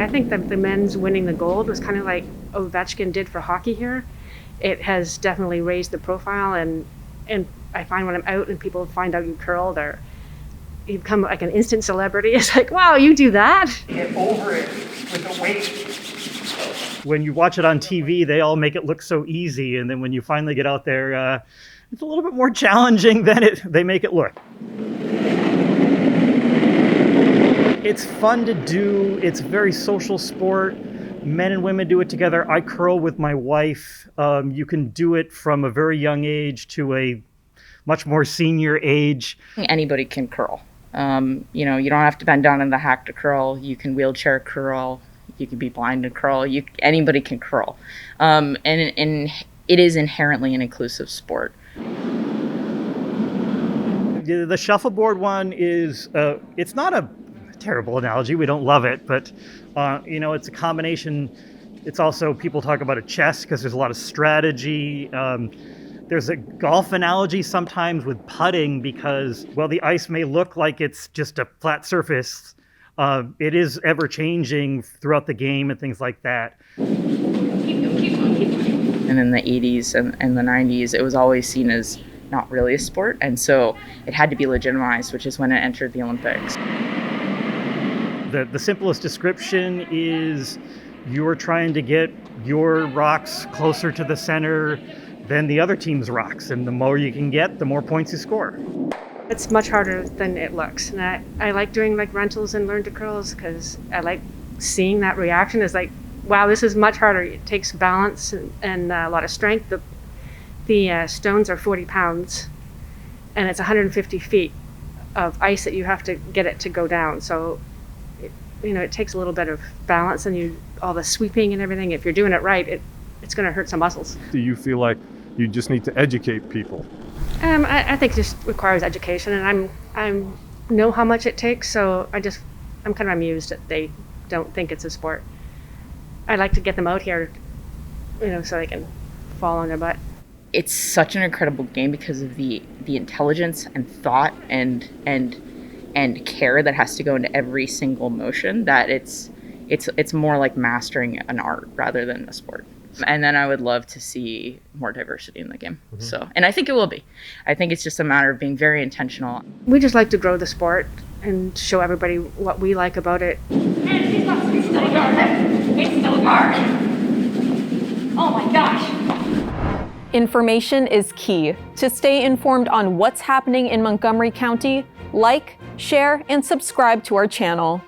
I think that the men's winning the gold was kind of like Ovechkin did for hockey here. It has definitely raised the profile, and I find when I'm out and people find out you curled, or you become like an instant celebrity. It's like, wow, you do that? Get over it with the weight. When you watch it on TV, they all make it look so easy, and then when you finally get out there, it's a little bit more challenging than they make it look. It's fun to do. It's a very social sport. Men and women do it together. I curl with my wife. You can do it from a very young age to a much more senior age. Anybody can curl. You don't have to bend down in the hack to curl. You can wheelchair curl. You can be blind to curl. Anybody can curl. And it is inherently an inclusive sport. The shuffleboard one is, it's not a terrible analogy. We don't love it, but it's a combination. It's also, people talk about a chess because there's a lot of strategy. There's a golf analogy sometimes with putting because, well, the ice may look like it's just a flat surface. It is ever changing throughout the game and things like that. Keep going. And in the 80s and the 90s, it was always seen as not really a sport, and so it had to be legitimized, which is when it entered the Olympics. The simplest description is you're trying to get your rocks closer to the center than the other team's rocks, and the more you can get, the more points you score. It's much harder than it looks, and I like doing like rentals and learn to curls because I like seeing that reaction. It's like, wow, this is much harder. It takes balance and a lot of strength. The stones are 40 pounds, and it's 150 feet of ice that you have to get it to go down. So, it takes a little bit of balance, and all the sweeping and everything. If you're doing it right, it's going to hurt some muscles. Do you feel like you just need to educate people? I think it just requires education, and I know how much it takes. So I'm kind of amused that they don't think it's a sport. I like to get them out here, so they can fall on their butt. It's such an incredible game because of the intelligence and thought and care that has to go into every single motion, that it's more like mastering an art rather than a sport. And then I would love to see more diversity in the game. Mm-hmm. So, and I think it will be. I think it's just a matter of being very intentional. We just like to grow the sport and show everybody what we like about it. It's still hard. It's still hard. Oh my gosh. Information is key. To stay informed on what's happening in Montgomery County, like, share, and subscribe to our channel.